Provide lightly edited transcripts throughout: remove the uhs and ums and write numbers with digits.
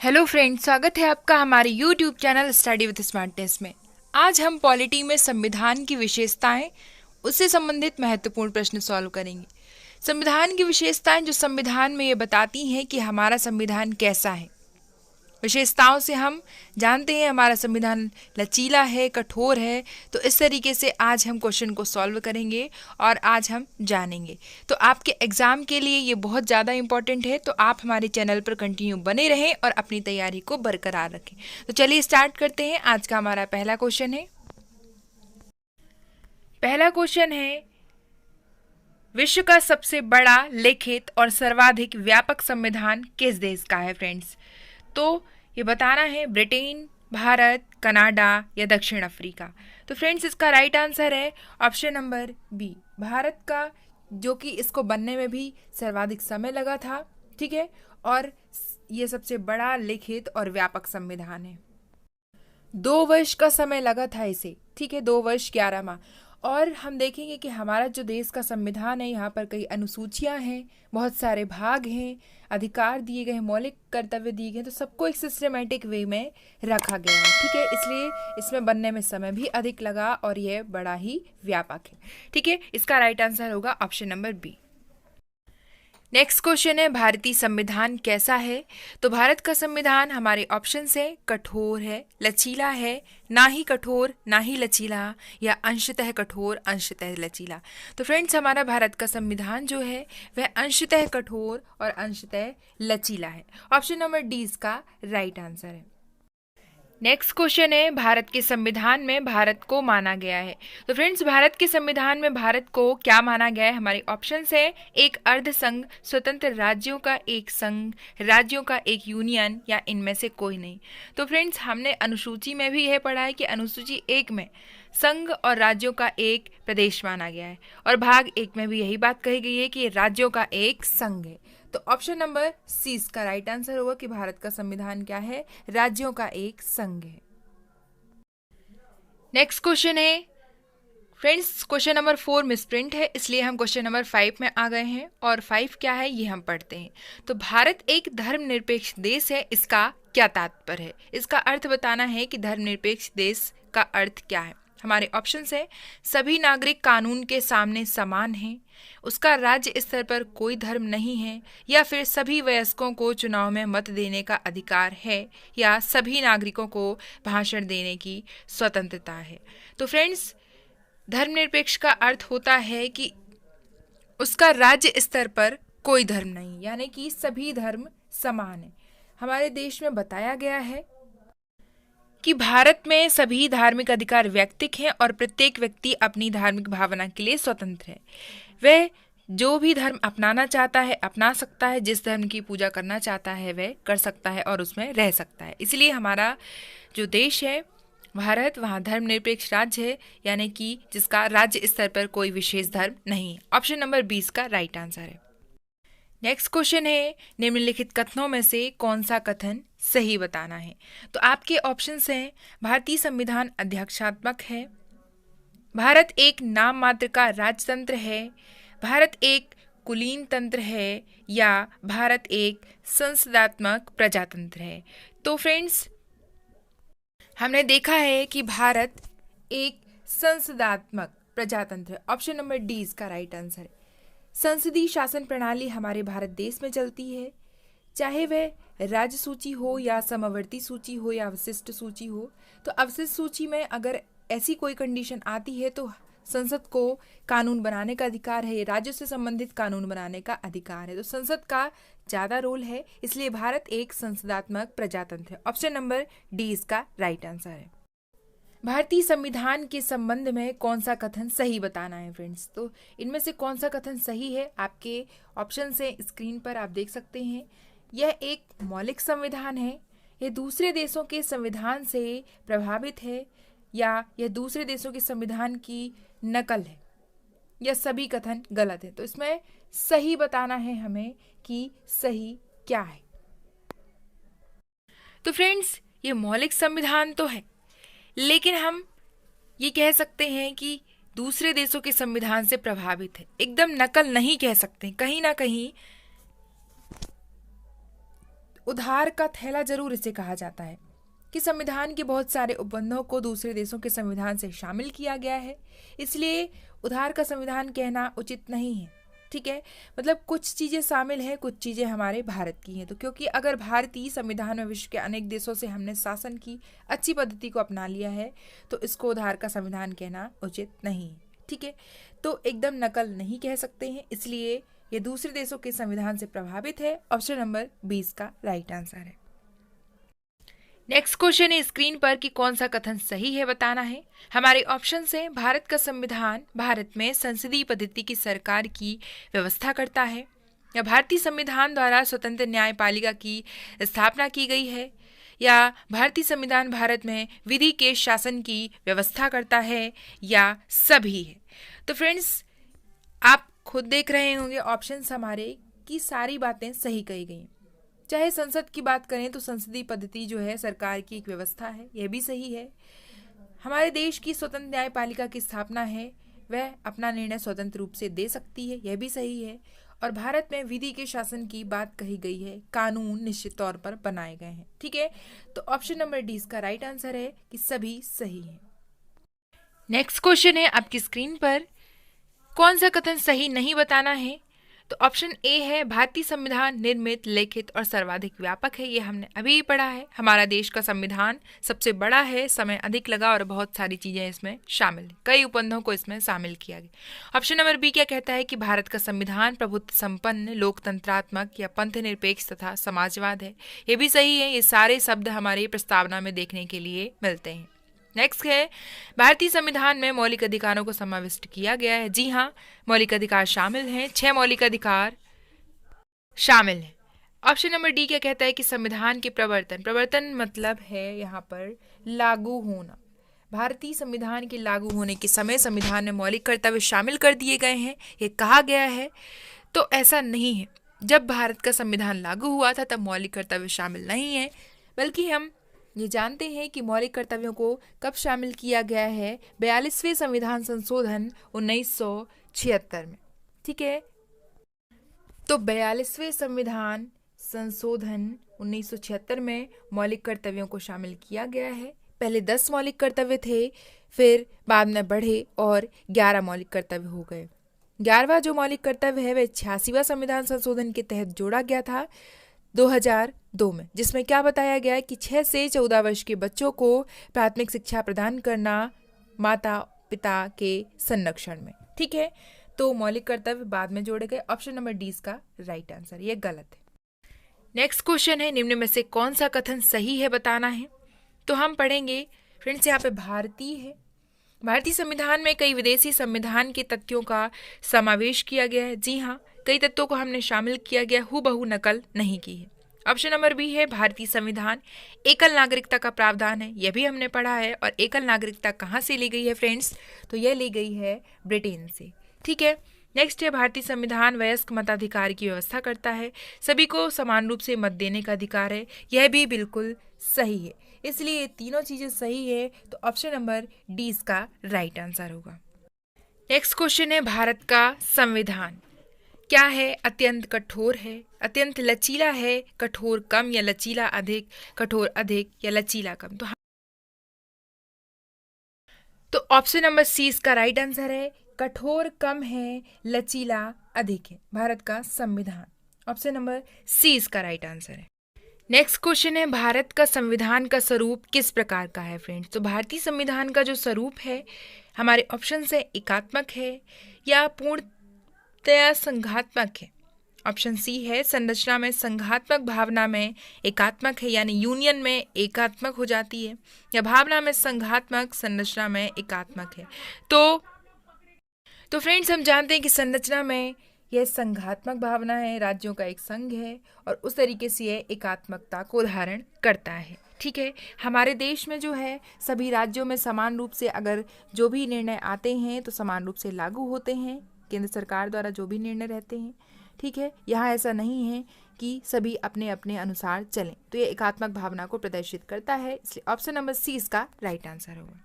Hello friends, स्वागत है आपका हमारे YouTube channel study with smartness में। आज हम पॉलिटी में संविधान की विशेषताएं, उससे संबंधित महत्वपूर्ण प्रश्न सॉल्व करेंगे। संविधान की विशेषताएं जो संविधान में ये बताती हैं कि हमारा संविधान कैसा है। विशेषताओं से हम जानते हैं हमारा संविधान लचीला है, कठोर है। तो इस तरीके से आज हम क्वेश्चन को सॉल्व करेंगे और आज हम जानेंगे। तो आपके एग्ज़ाम के लिए ये बहुत ज़्यादा इम्पॉर्टेंट है, तो आप हमारे चैनल पर कंटिन्यू बने रहें और अपनी तैयारी को बरकरार रखें। तो चलिए स्टार्ट करते हैं। आज का हमारा पहला क्वेश्चन है। पहला क्वेश्चन है, विश्व का सबसे बड़ा लिखित और सर्वाधिक व्यापक संविधान किस देश का है फ्रेंड्स? तो ये बताना है ब्रिटेन, भारत, कनाडा या दक्षिण अफ्रीका। तो फ्रेंड्स इसका राइट आंसर है ऑप्शन नंबर बी, भारत का, जो कि इसको बनने में भी सर्वाधिक समय लगा था। ठीक है, और ये सबसे बड़ा लिखित और व्यापक संविधान है। 2 वर्ष का समय लगा था इसे। ठीक है, 2 वर्ष 11 माह। और हम देखेंगे कि हमारा जो देश का संविधान है, यहाँ पर कई अनुसूचियाँ हैं, बहुत सारे भाग हैं, अधिकार दिए गए हैं, मौलिक कर्तव्य दिए गए हैं। तो सबको एक सिस्टमेटिक वे में रखा गया है। ठीक है, इसलिए इसमें बनने में समय भी अधिक लगा और यह बड़ा ही व्यापक है। ठीक है, इसका राइट आंसर होगा option number B. Next question है, भारतीय संविधान कैसा है? तो भारत का संविधान हमारे ऑप्शन से कठोर है, लचीला है, ना ही कठोर ना ही लचीला, या अंशतः कठोर अंशतः लचीला। तो फ्रेंड्स हमारा भारत का संविधान जो है वह अंशतः कठोर और अंशतः लचीला है। ऑप्शन नंबर डी इसका राइट आंसर है। नेक्स्ट क्वेश्चन है, भारत के संविधान में भारत को माना गया है। तो फ्रेंड्स भारत के संविधान में भारत को क्या माना गया है? हमारे ऑप्शन है एक अर्ध संघ, स्वतंत्र राज्यों का एक संघ, राज्यों का एक यूनियन, या इनमें से कोई नहीं। तो फ्रेंड्स हमने अनुसूची में भी यह पढ़ा है कि अनुसूची 1 में संघ और राज्यों का एक प्रदेश माना गया है, और भाग 1 में भी यही बात कही गई है कि राज्यों का एक संघ है। तो ऑप्शन नंबर सी इसका राइट आंसर होगा कि भारत का संविधान क्या है? राज्यों का एक संघ है। नेक्स्ट क्वेश्चन है फ्रेंड्स, क्वेश्चन नंबर 4 मिसप्रिंट है, इसलिए हम क्वेश्चन नंबर 5 में आ गए हैं। और 5 क्या है ये हम पढ़ते हैं। तो भारत एक धर्मनिरपेक्ष देश है, इसका क्या तात्पर्य है? इसका अर्थ बताना है कि धर्मनिरपेक्ष देश का अर्थ क्या है। हमारे ऑप्शन है सभी नागरिक कानून के सामने समान हैं, उसका राज्य स्तर पर कोई धर्म नहीं है, या फिर सभी वयस्कों को चुनाव में मत देने का अधिकार है, या सभी नागरिकों को भाषण देने की स्वतंत्रता है। तो फ्रेंड्स धर्मनिरपेक्ष का अर्थ होता है कि उसका राज्य स्तर पर कोई धर्म नहीं, यानी कि सभी धर्म समान है। हमारे देश में बताया गया है कि भारत में सभी धार्मिक अधिकार वैयक्तिक हैं और प्रत्येक व्यक्ति अपनी धार्मिक भावना के लिए स्वतंत्र है। वह जो भी धर्म अपनाना चाहता है अपना सकता है, जिस धर्म की पूजा करना चाहता है वह कर सकता है और उसमें रह सकता है। इसलिए हमारा जो देश है भारत, वहाँ धर्मनिरपेक्ष राज्य है, यानी कि जिसका राज्य स्तर पर कोई विशेष धर्म नहीं है। ऑप्शन नंबर 20 का राइट आंसर है। नेक्स्ट क्वेश्चन है, निम्नलिखित कथनों में से कौन सा कथन सही बताना है? तो आपके ऑप्शंस हैं भारतीय संविधान अध्यक्षात्मक है, भारत एक नाम मात्र का राजतंत्र है, भारत एक कुलीन तंत्र है, या भारत एक संसदात्मक प्रजातंत्र है। तो फ्रेंड्स हमने देखा है कि भारत एक संसदात्मक प्रजातंत्र है। ऑप्शन नंबर डी इसका राइट आंसर है। संसदीय शासन प्रणाली हमारे भारत देश में चलती है, चाहे वह राज्य सूची हो या समवर्ती सूची हो या अवशिष्ट सूची हो। तो अवशिष्ट सूची में अगर ऐसी कोई कंडीशन आती है तो संसद को कानून बनाने का अधिकार है, राज्य से संबंधित कानून बनाने का अधिकार है। तो संसद का ज़्यादा रोल है, इसलिए भारत एक संसदात्मक प्रजातंत्र है। ऑप्शन नंबर डी इसका राइट आंसर है। भारतीय संविधान के संबंध में कौन सा कथन सही बताना है फ्रेंड्स? तो इनमें से कौन सा कथन सही है? आपके ऑप्शन से स्क्रीन पर आप देख सकते हैं। यह एक मौलिक संविधान है, यह दूसरे देशों के संविधान से प्रभावित है, या यह दूसरे देशों के संविधान की नकल है, या सभी कथन गलत है। तो इसमें सही बताना है हमें कि सही क्या है। तो फ्रेंड्स ये मौलिक संविधान तो है, लेकिन हम ये कह सकते हैं कि दूसरे देशों के संविधान से प्रभावित है। एकदम नकल नहीं कह सकते, कहीं ना कहीं उधार का थैला जरूर इसे कहा जाता है कि संविधान के बहुत सारे उपबंधों को दूसरे देशों के संविधान से शामिल किया गया है, इसलिए उधार का संविधान कहना उचित नहीं है। ठीक है, मतलब कुछ चीज़ें शामिल हैं, कुछ चीज़ें हमारे भारत की हैं। तो क्योंकि अगर भारतीय संविधान में विश्व के अनेक देशों से हमने शासन की अच्छी पद्धति को अपना लिया है, तो इसको उधार का संविधान कहना उचित नहीं है। ठीक है, तो एकदम नकल नहीं कह सकते हैं, इसलिए ये दूसरे देशों के संविधान से प्रभावित है। ऑप्शन नंबर 20 का राइट आंसर है। नेक्स्ट क्वेश्चन है स्क्रीन पर कि कौन सा कथन सही है बताना है। हमारे ऑप्शन से भारत का संविधान भारत में संसदीय पद्धति की सरकार की व्यवस्था करता है, या भारतीय संविधान द्वारा स्वतंत्र न्यायपालिका की स्थापना की गई है, या भारतीय संविधान भारत में विधि के शासन की व्यवस्था करता है, या सभी है। तो फ्रेंड्स, आप खुद देख रहे होंगे ऑप्शंस हमारे की सारी बातें सही कही गई। चाहे संसद की बात करें तो संसदीय पद्धति जो है सरकार की एक व्यवस्था है, यह भी सही है। हमारे देश की स्वतंत्र न्यायपालिका की स्थापना है, वह अपना निर्णय स्वतंत्र रूप से दे सकती है, यह भी सही है। और भारत में विधि के शासन की बात कही गई है, कानून निश्चित तौर पर बनाए गए हैं। ठीक है, तो ऑप्शन नंबर डी इसका राइट आंसर है कि सभी सही है। नेक्स्ट क्वेश्चन है आपकी स्क्रीन पर, कौन सा कथन सही नहीं बताना है। तो ऑप्शन ए है भारतीय संविधान निर्मित, लिखित और सर्वाधिक व्यापक है। ये हमने अभी ही पढ़ा है। हमारा देश का संविधान सबसे बड़ा है, समय अधिक लगा और बहुत सारी चीजें इसमें शामिल है, कई उपबंधों को इसमें शामिल किया गया। ऑप्शन नंबर बी क्या कहता है कि भारत का संविधान प्रभुत्व संपन्न, लोकतंत्रात्मक या पंथ निरपेक्ष तथा समाजवाद है। ये भी सही है। ये सारे शब्द हमारी प्रस्तावना में देखने के लिए मिलते हैं। नेक्स्ट है भारतीय संविधान में मौलिक अधिकारों को समाविष्ट किया गया है। जी हाँ, मौलिक अधिकार शामिल हैं, 6 मौलिक अधिकार शामिल हैं। ऑप्शन नंबर डी क्या कहता है कि संविधान के प्रवर्तन मतलब है यहाँ पर लागू होना। भारतीय संविधान के लागू होने के समय संविधान में मौलिक कर्तव्य शामिल कर दिए गए हैं, ये कहा गया है। तो ऐसा नहीं है, जब भारत का संविधान लागू हुआ था तब मौलिक कर्तव्य शामिल नहीं है, बल्कि हम ये जानते हैं कि मौलिक कर्तव्यों को कब शामिल किया गया है, 42वें संविधान संशोधन 1976 में। ठीक है, तो 42वें संविधान संशोधन 1976 में मौलिक कर्तव्यों को शामिल किया गया है। पहले 10 मौलिक कर्तव्य थे, फिर बाद में बढ़े और 11 मौलिक कर्तव्य हो गए। 11वां जो मौलिक कर्तव्य है वह 86वां संविधान संशोधन के तहत जोड़ा गया था 2002 में, जिसमें क्या बताया गया है कि 6 से 14 वर्ष के बच्चों को प्राथमिक शिक्षा प्रदान करना माता पिता के संरक्षण में। ठीक है, तो मौलिक कर्तव्य बाद में जोड़े गए। ऑप्शन नंबर डी इसका राइट आंसर, ये गलत है। नेक्स्ट क्वेश्चन है निम्न में से कौन सा कथन सही है बताना है। तो हम पढ़ेंगे फ्रेंड्स, यहाँ पे भारतीय है। भारतीय संविधान में कई विदेशी संविधान के तथ्यों का समावेश किया गया है। जी हाँ, कई तत्वों को हमने शामिल किया गया, हूबहू नकल नहीं की है। ऑप्शन नंबर बी है भारतीय संविधान एकल नागरिकता का प्रावधान है, यह भी हमने पढ़ा है। और एकल नागरिकता कहाँ से ली गई है फ्रेंड्स, तो यह ली गई है ब्रिटेन से। ठीक है, नेक्स्ट है भारतीय संविधान वयस्क मताधिकार की व्यवस्था करता है, सभी को समान रूप से मत देने का अधिकार है, यह भी बिल्कुल सही है। इसलिए ये तीनों चीजें सही है, तो ऑप्शन नंबर डी इसका राइट आंसर होगा। नेक्स्ट क्वेश्चन है भारत का संविधान क्या है, अत्यंत कठोर है, अत्यंत लचीला है, कठोर कम या लचीला अधिक, कठोर अधिक या लचीला कम। तो ऑप्शन नंबर सी इसका राइट आंसर है, कठोर कम है, लचीला अधिक है भारत का संविधान। ऑप्शन नंबर सी इसका राइट आंसर है। नेक्स्ट क्वेश्चन है भारत का संविधान का स्वरूप किस प्रकार का है फ्रेंड्स। तो भारतीय संविधान का जो स्वरूप है हमारे ऑप्शन से एकात्मक है या पूर्णतया संघात्मक है। ऑप्शन सी है संरचना में संघात्मक, भावना में एकात्मक है, यानी यूनियन में एकात्मक हो जाती है, या भावना में संघात्मक, संरचना में एकात्मक है। तो फ्रेंड्स हम जानते हैं कि संरचना में यह संघात्मक भावना है, राज्यों का एक संघ है और उस तरीके से यह एकात्मकता को धारण करता है। ठीक है, हमारे देश में जो है सभी राज्यों में समान रूप से अगर जो भी निर्णय आते हैं तो समान रूप से लागू होते हैं, केंद्र सरकार द्वारा जो भी निर्णय रहते हैं। ठीक है, यहाँ ऐसा नहीं है कि सभी अपने अपने अनुसार चलें, तो ये एकात्मक भावना को प्रदर्शित करता है, इसलिए ऑप्शन नंबर सी इसका राइट आंसर होगा।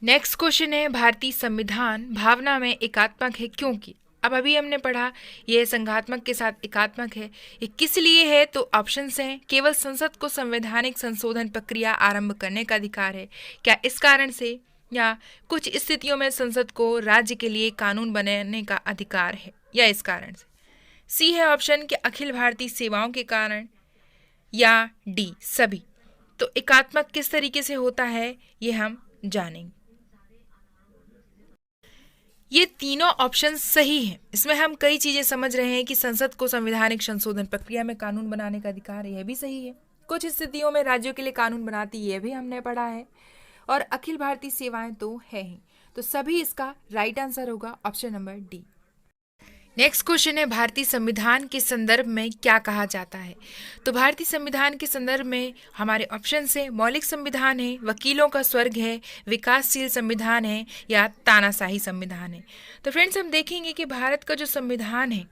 नेक्स्ट क्वेश्चन है भारतीय संविधान भावना में एकात्मक है क्योंकि। अब अभी हमने पढ़ा ये संघात्मक के साथ एकात्मक है। ये किस लिए है? तो ऑप्शंस हैं, केवल संसद को संवैधानिक संशोधन प्रक्रिया आरंभ करने का अधिकार है, क्या इस कारण से, या कुछ स्थितियों में संसद को राज्य के लिए कानून बनाने का अधिकार है, या इस कारण से। सी है ऑप्शन कि अखिल भारतीय सेवाओं के कारण, या डी सभी। तो एकात्मक किस तरीके से होता है ये हम जानेंगे। ये तीनों ऑप्शन सही हैं। इसमें हम कई चीजें समझ रहे हैं कि संसद को संवैधानिक संशोधन प्रक्रिया में कानून बनाने का अधिकार है, यह भी सही है। कुछ स्थितियों में राज्यों के लिए कानून बनाती, यह भी हमने पढ़ा है। और अखिल भारतीय सेवाएं तो है ही, तो सभी इसका राइट आंसर होगा option number D. Next question है, भारतीय संविधान के संदर्भ में क्या कहा जाता है? तो भारतीय संविधान के संदर्भ में हमारे ऑप्शन से मौलिक संविधान है, वकीलों का स्वर्ग है, विकासशील संविधान है, या तानाशाही संविधान है। तो फ्रेंड्स हम देखेंगे कि भारत का जो संविधान है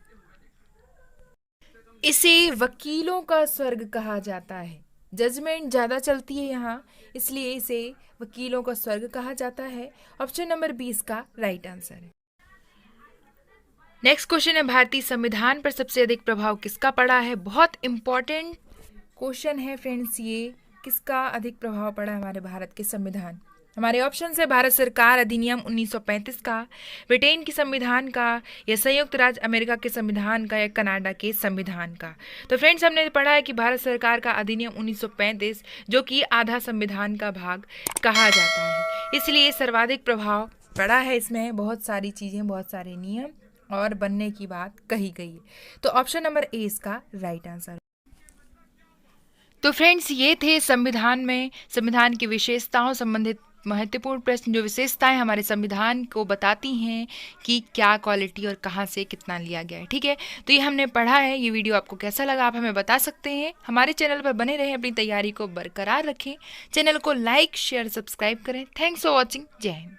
इसे वकीलों का स्वर्ग कहा जाता है। जजमेंट ज़्यादा चलती है यहाँ, इसलिए इसे वकीलों का स्वर्ग कहा जाता है। ऑप्शन नंबर 20 का राइट आंसर है। नेक्स्ट क्वेश्चन है, भारतीय संविधान पर सबसे अधिक प्रभाव किसका पड़ा है? बहुत इंपॉर्टेंट क्वेश्चन है फ्रेंड्स ये, किसका अधिक प्रभाव पड़ा है हमारे भारत के संविधान? हमारे ऑप्शन है भारत सरकार अधिनियम 1935 का, ब्रिटेन के संविधान का, या संयुक्त राज्य अमेरिका के संविधान का, या कनाडा के संविधान का। तो फ्रेंड्स हमने पढ़ा है कि भारत सरकार का अधिनियम 1935 जो कि आधा संविधान का भाग कहा जाता है, इसलिए सर्वाधिक प्रभाव पड़ा है। इसमें बहुत सारी चीज़ें, बहुत सारे नियम और बनने की बात कही गई है। तो ऑप्शन नंबर ए इसका राइट आंसर। तो फ्रेंड्स ये थे संविधान की विशेषताओं संबंधित महत्वपूर्ण प्रश्न, जो विशेषताएं हमारे संविधान को बताती हैं कि क्या क्वालिटी और कहाँ से कितना लिया गया है। ठीक है, तो ये हमने पढ़ा है। ये वीडियो आपको कैसा लगा आप हमें बता सकते हैं। हमारे चैनल पर बने रहें, अपनी तैयारी को बरकरार रखें, चैनल को लाइक शेयर सब्सक्राइब करें। Thanks for watching. जय हिंद।